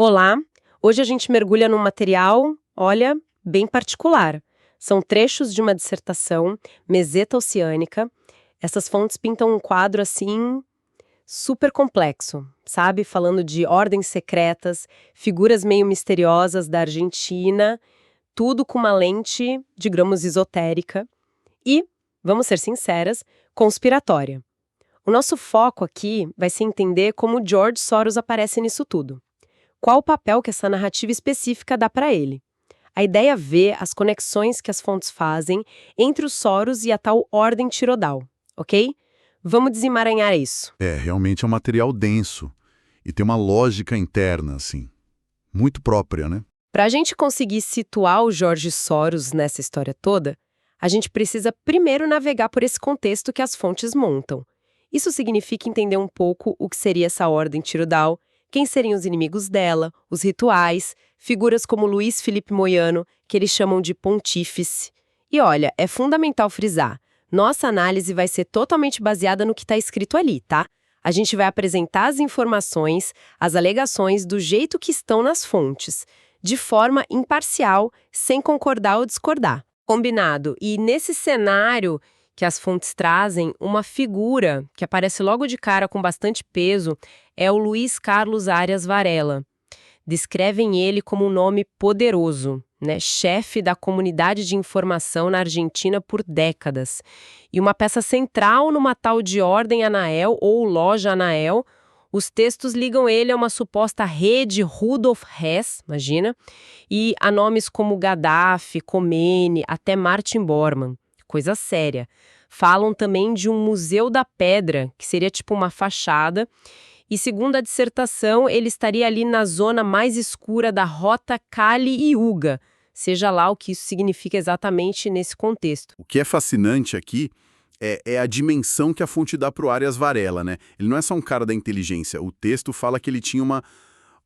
Olá! Hoje a gente mergulha num material, olha, bem particular. São trechos de uma dissertação, Meseta Oceânica. Essas fontes pintam um quadro assim super complexo, sabe? Falando de ordens secretas, figuras meio misteriosas da Argentina, tudo com uma lente, digamos, esotérica e, vamos ser sinceras, conspiratória. O nosso foco aqui vai ser entender como George Soros aparece nisso tudo. Qual o papel que essa narrativa específica dá para ele? A ideia é ver as conexões que as fontes fazem entre os Soros e a tal ordem tirodal, ok? Vamos desemaranhar isso. Realmente é um material denso e tem uma lógica interna, assim, muito própria, né? Para a gente conseguir situar o Jorge Soros nessa história toda, a gente precisa primeiro navegar por esse contexto que as fontes montam. Isso significa entender um pouco o que seria essa ordem tirodal, quem seriam os inimigos dela, os rituais, figuras como Luiz Felipe Moiano, que eles chamam de pontífice. E olha, é fundamental frisar, nossa análise vai ser totalmente baseada no que está escrito ali, tá? A gente vai apresentar as informações, as alegações do jeito que estão nas fontes, de forma imparcial, sem concordar ou discordar. Combinado? E nesse cenário que as fontes trazem, uma figura que aparece logo de cara com bastante peso é o Luiz Carlos Arias Varela. Descrevem ele como um nome poderoso, né? Chefe da comunidade de informação na Argentina por décadas. E uma peça central numa tal de Ordem Anael ou Loja Anael. Os textos ligam ele a uma suposta rede Rudolf Hess, imagina, e a nomes como Gaddafi, Khomeini, até Martin Bormann. Coisa séria. Falam também de um Museu da Pedra, que seria tipo uma fachada, e segundo a dissertação, ele estaria ali na zona mais escura da Rota Kali-Yuga, seja lá o que isso significa exatamente nesse contexto. O que é fascinante aqui é a dimensão que a fonte dá para o Arias Varela, né? Ele não é só um cara da inteligência. O texto fala que ele tinha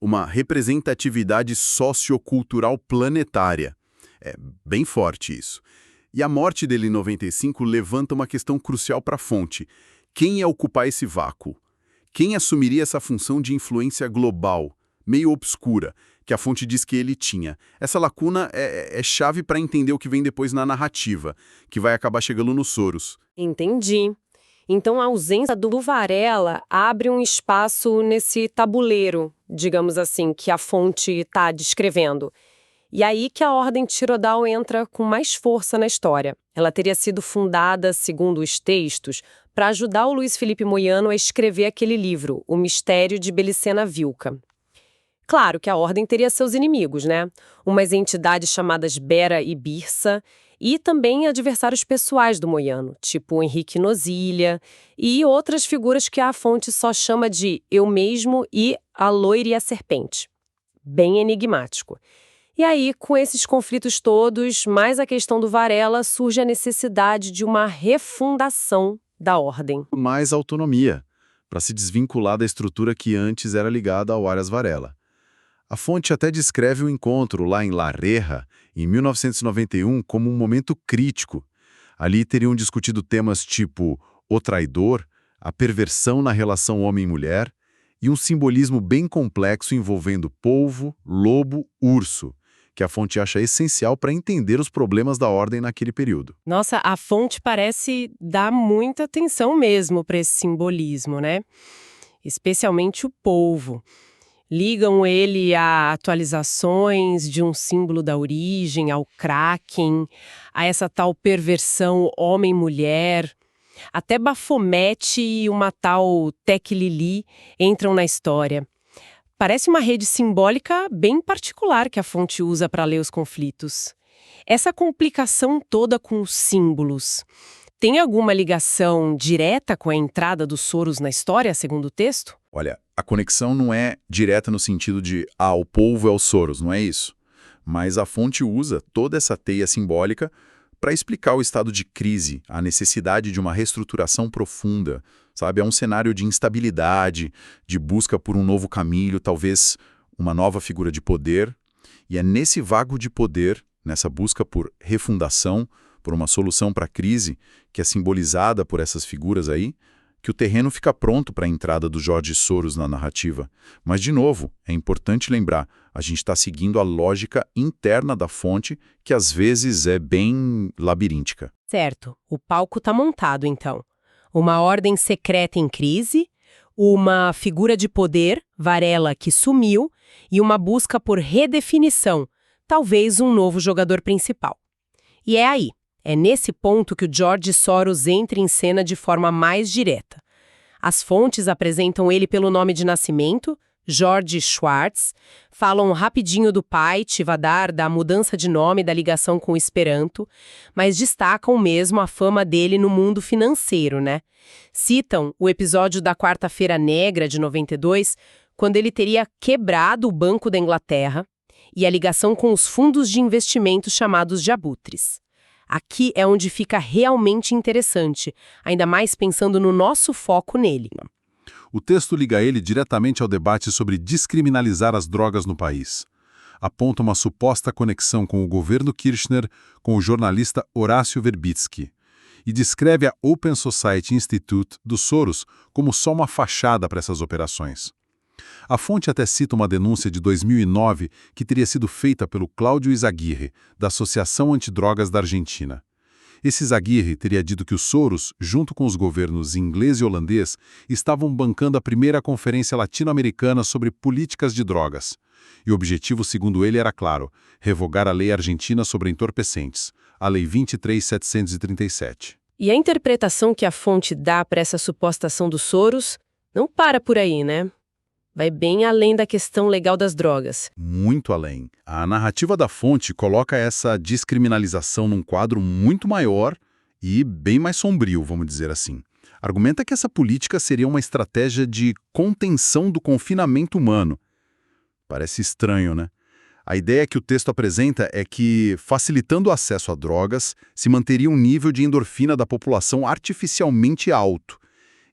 uma representatividade sociocultural planetária. É bem forte isso. E a morte dele em 95 levanta uma questão crucial para a fonte. Quem ia ocupar esse vácuo? Quem assumiria essa função de influência global, meio obscura, que a fonte diz que ele tinha? Essa lacuna é chave para entender o que vem depois na narrativa, que vai acabar chegando nos Soros. Entendi. Então a ausência do Varela abre um espaço nesse tabuleiro, digamos assim, que a fonte está descrevendo. E aí que a Ordem Tirodal entra com mais força na história. Ela teria sido fundada, segundo os textos, para ajudar o Luiz Felipe Moiano a escrever aquele livro, O Mistério de Belicena Vilca. Claro que a Ordem teria seus inimigos, né? Umas entidades chamadas Bera e Birsa, e também adversários pessoais do Moiano, tipo Henrique Nozilha, e outras figuras que a fonte só chama de Eu Mesmo e A Loira e a Serpente. Bem enigmático. E aí, com esses conflitos todos, mais a questão do Varela, surge a necessidade de uma refundação da ordem. Mais autonomia, para se desvincular da estrutura que antes era ligada ao Arias Varela. A fonte até descreve o encontro lá em La Reja, em 1991, como um momento crítico. Ali teriam discutido temas tipo o traidor, a perversão na relação homem-mulher e um simbolismo bem complexo envolvendo polvo, lobo, urso, que a fonte acha essencial para entender os problemas da ordem naquele período. Nossa, a fonte parece dar muita atenção mesmo para esse simbolismo, né? Especialmente o polvo. Ligam ele a atualizações de um símbolo da origem, ao Kraken, a essa tal perversão homem-mulher. Até Baphomet e uma tal Tec-Lili entram na história. Parece uma rede simbólica bem particular que a fonte usa para ler os conflitos. Essa complicação toda com os símbolos, tem alguma ligação direta com a entrada dos Soros na história, segundo o texto? Olha, a conexão não é direta no sentido de o polvo é o Soros, não é isso. Mas a fonte usa toda essa teia simbólica para explicar o estado de crise, a necessidade de uma reestruturação profunda, sabe? É um cenário de instabilidade, de busca por um novo caminho, talvez uma nova figura de poder. E é nesse vago de poder, nessa busca por refundação, por uma solução para a crise, que é simbolizada por essas figuras aí, que o terreno fica pronto para a entrada do George Soros na narrativa. Mas, de novo, é importante lembrar, a gente está seguindo a lógica interna da fonte, que às vezes é bem labiríntica. Certo, o palco está montado, então. Uma ordem secreta em crise, uma figura de poder, Varela, que sumiu, e uma busca por redefinição, talvez um novo jogador principal. E é aí, é nesse ponto que o George Soros entra em cena de forma mais direta. As fontes apresentam ele pelo nome de nascimento, George Schwartz, falam rapidinho do pai, Tivadar, da mudança de nome da ligação com o Esperanto, mas destacam mesmo a fama dele no mundo financeiro, né? Citam o episódio da Quarta-feira Negra, de 92, quando ele teria quebrado o Banco da Inglaterra, e a ligação com os fundos de investimento chamados de abutres. Aqui é onde fica realmente interessante, ainda mais pensando no nosso foco nele. O texto liga ele diretamente ao debate sobre descriminalizar as drogas no país. Aponta uma suposta conexão com o governo Kirchner com o jornalista Horácio Verbitsky e descreve a Open Society Institute do Soros como só uma fachada para essas operações. A fonte até cita uma denúncia de 2009 que teria sido feita pelo Cláudio Izaguirre, da Associação Antidrogas da Argentina. Esse Izaguirre teria dito que os Soros, junto com os governos inglês e holandês, estavam bancando a primeira conferência latino-americana sobre políticas de drogas. E o objetivo, segundo ele, era claro, revogar a lei argentina sobre entorpecentes, a Lei 23.737. E a interpretação que a fonte dá para essa suposta ação dos Soros não para por aí, né? Vai bem além da questão legal das drogas. Muito além. A narrativa da fonte coloca essa descriminalização num quadro muito maior e bem mais sombrio, vamos dizer assim. Argumenta que essa política seria uma estratégia de contenção do confinamento humano. Parece estranho, né? A ideia que o texto apresenta é que, facilitando o acesso a drogas, se manteria um nível de endorfina da população artificialmente alto.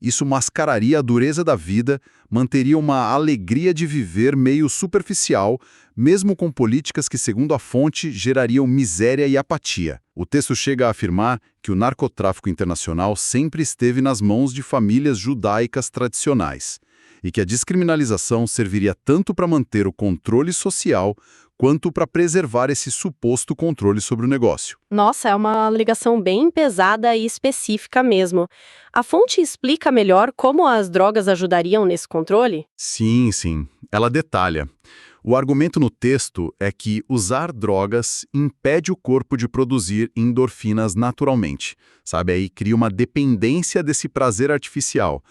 Isso mascararia a dureza da vida, manteria uma alegria de viver meio superficial, mesmo com políticas que, segundo a fonte, gerariam miséria e apatia. O texto chega a afirmar que o narcotráfico internacional sempre esteve nas mãos de famílias judaicas tradicionais e que a descriminalização serviria tanto para manter o controle social quanto para preservar esse suposto controle sobre o negócio. Nossa, é uma ligação bem pesada e específica mesmo. A fonte explica melhor como as drogas ajudariam nesse controle? Sim, sim. Ela detalha. O argumento no texto é que usar drogas impede o corpo de produzir endorfinas naturalmente. Sabe, aí cria uma dependência desse prazer artificial.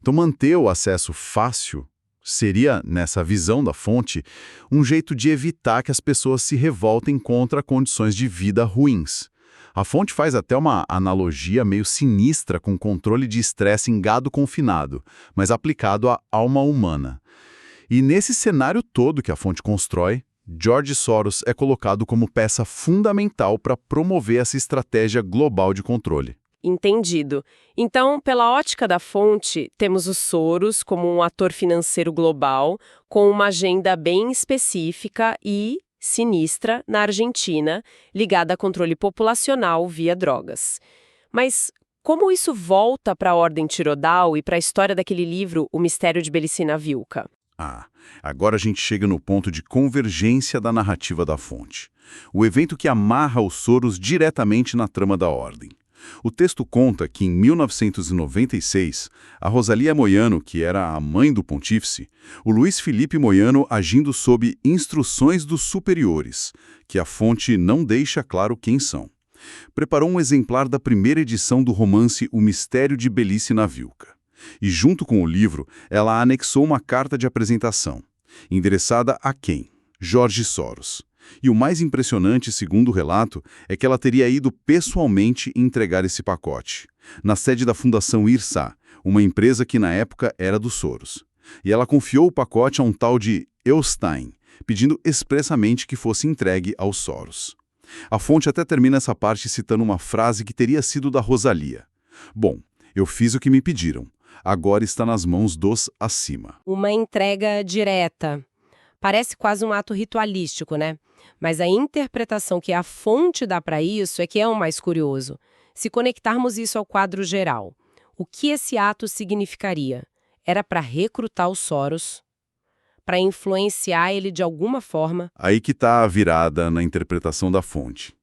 Então, manter o acesso fácil seria, nessa visão da fonte, um jeito de evitar que as pessoas se revoltem contra condições de vida ruins. A fonte faz até uma analogia meio sinistra com controle de estresse em gado confinado, mas aplicado à alma humana. E nesse cenário todo que a fonte constrói, George Soros é colocado como peça fundamental para promover essa estratégia global de controle. Entendido. Então, pela ótica da fonte, temos os Soros como um ator financeiro global, com uma agenda bem específica e sinistra na Argentina, ligada a controle populacional via drogas. Mas como isso volta para a ordem tirodal e para a história daquele livro, O Mistério de Belicina Vilca? Agora a gente chega no ponto de convergência da narrativa da fonte. O evento que amarra os Soros diretamente na trama da ordem. O texto conta que, em 1996, a Rosalía Moyano, que era a mãe do pontífice, o Luiz Felipe Moyano agindo sob instruções dos superiores, que a fonte não deixa claro quem são, preparou um exemplar da primeira edição do romance O Mistério de Belicina Vilca. E, junto com o livro, ela anexou uma carta de apresentação, endereçada a quem? George Soros. E o mais impressionante, segundo o relato, é que ela teria ido pessoalmente entregar esse pacote, na sede da Fundação IRSA, uma empresa que na época era do Soros. E ela confiou o pacote a um tal de Eulstein, pedindo expressamente que fosse entregue aos Soros. A fonte até termina essa parte citando uma frase que teria sido da Rosalía. Bom, eu fiz o que me pediram. Agora está nas mãos dos acima. Uma entrega direta. Parece quase um ato ritualístico, né? Mas a interpretação que a fonte dá para isso é que é o mais curioso. Se conectarmos isso ao quadro geral. O que esse ato significaria? Era para recrutar o Soros? Para influenciar ele de alguma forma? Aí que está a virada na interpretação da fonte.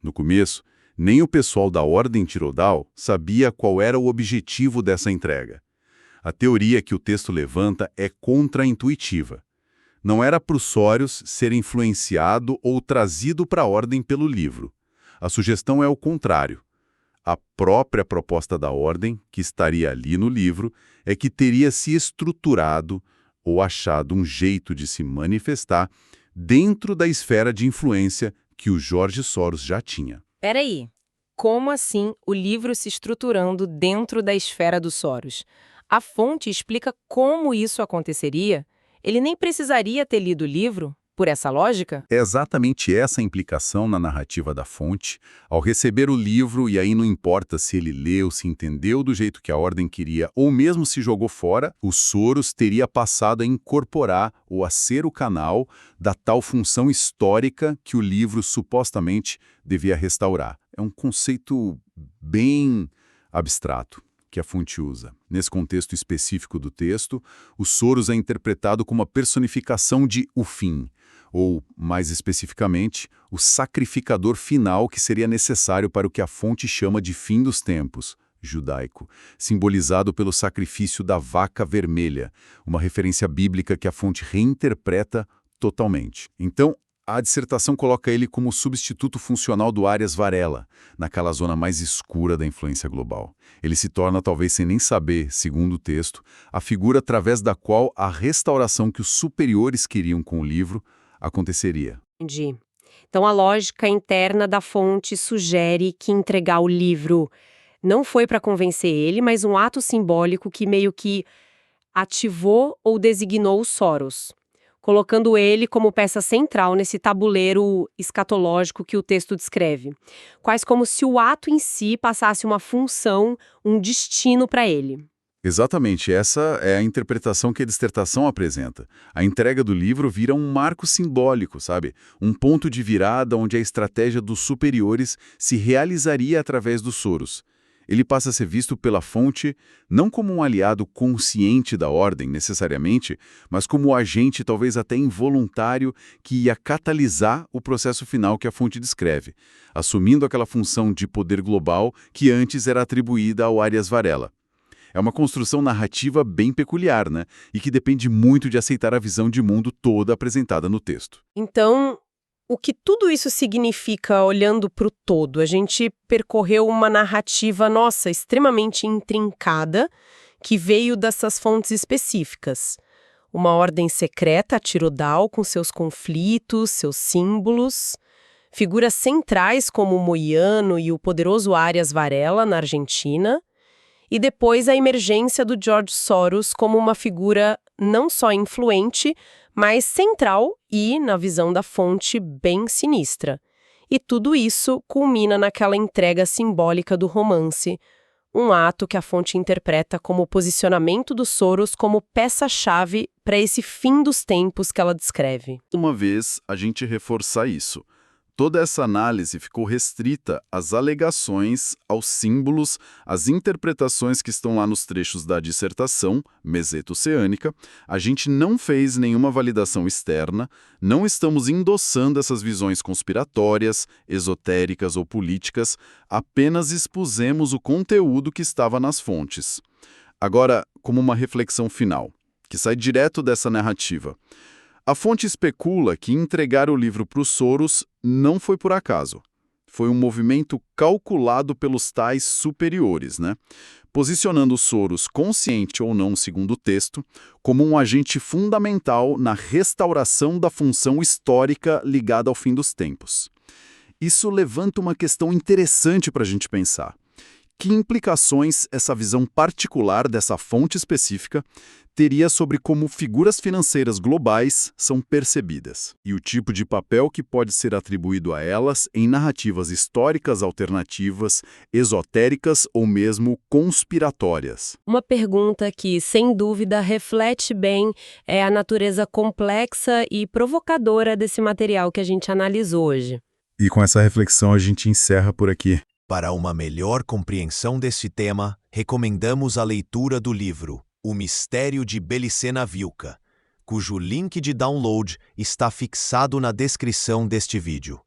No começo, nem o pessoal da Ordem Tirodal sabia qual era o objetivo dessa entrega. A teoria que o texto levanta é contraintuitiva. Não era para os Sórios ser influenciado ou trazido para a Ordem pelo livro. A sugestão é o contrário. A própria proposta da Ordem, que estaria ali no livro, é que teria se estruturado ou achado um jeito de se manifestar dentro da esfera de influência que o George Soros já tinha. Peraí, como assim o livro se estruturando dentro da esfera do Soros? A fonte explica como isso aconteceria? Ele nem precisaria ter lido o livro, por essa lógica? É exatamente essa a implicação na narrativa da fonte. Ao receber o livro, e aí não importa se ele leu, se entendeu do jeito que a Ordem queria, ou mesmo se jogou fora, o Soros teria passado a incorporar ou a ser o canal da tal função histórica que o livro supostamente devia restaurar. É um conceito bem abstrato que a fonte usa. Nesse contexto específico do texto, o Soros é interpretado como a personificação de o fim, ou, mais especificamente, o sacrificador final que seria necessário para o que a fonte chama de fim dos tempos, judaico, simbolizado pelo sacrifício da vaca vermelha, uma referência bíblica que a fonte reinterpreta totalmente. Então, a dissertação coloca ele como substituto funcional do Arias Varela, naquela zona mais escura da influência global. Ele se torna, talvez sem nem saber, segundo o texto, a figura através da qual a restauração que os superiores queriam com o livro aconteceria. Entendi. Então, a lógica interna da fonte sugere que entregar o livro não foi para convencer ele, mas um ato simbólico que meio que ativou ou designou o Soros, colocando ele como peça central nesse tabuleiro escatológico que o texto descreve. Quase como se o ato em si passasse uma função, um destino para ele. Exatamente, essa é a interpretação que a dissertação apresenta. A entrega do livro vira um marco simbólico, sabe? Um ponto de virada onde a estratégia dos superiores se realizaria através dos Soros. Ele passa a ser visto pela fonte não como um aliado consciente da Ordem, necessariamente, mas como um agente talvez até involuntário que ia catalisar o processo final que a fonte descreve, assumindo aquela função de poder global que antes era atribuída ao Arias Varela. É uma construção narrativa bem peculiar, né? E que depende muito de aceitar a visão de mundo toda apresentada no texto. Então, o que tudo isso significa olhando para o todo? A gente percorreu uma narrativa, nossa, extremamente intrincada, que veio dessas fontes específicas. Uma ordem secreta, Tirodal, com seus conflitos, seus símbolos, figuras centrais como o Moiano e o poderoso Arias Varela, na Argentina, e depois a emergência do George Soros como uma figura não só influente, mas central e, na visão da fonte, bem sinistra. E tudo isso culmina naquela entrega simbólica do romance, um ato que a fonte interpreta como o posicionamento do Soros como peça-chave para esse fim dos tempos que ela descreve. Uma vez a gente reforçar isso. Toda essa análise ficou restrita às alegações, aos símbolos, às interpretações que estão lá nos trechos da dissertação, meseto-oceânica. A gente não fez nenhuma validação externa, não estamos endossando essas visões conspiratórias, esotéricas ou políticas, apenas expusemos o conteúdo que estava nas fontes. Agora, como uma reflexão final, que sai direto dessa narrativa. A fonte especula que entregar o livro para os Soros não foi por acaso. Foi um movimento calculado pelos tais superiores, né? Posicionando os Soros, consciente ou não segundo o texto, como um agente fundamental na restauração da função histórica ligada ao fim dos tempos. Isso levanta uma questão interessante para a gente pensar. Que implicações essa visão particular dessa fonte específica teria sobre como figuras financeiras globais são percebidas e o tipo de papel que pode ser atribuído a elas em narrativas históricas alternativas, esotéricas ou mesmo conspiratórias? Uma pergunta que, sem dúvida, reflete bem a natureza complexa e provocadora desse material que a gente analisou hoje. E com essa reflexão a gente encerra por aqui. Para uma melhor compreensão desse tema, recomendamos a leitura do livro O Mistério de Belicena Vilca, cujo link de download está fixado na descrição deste vídeo.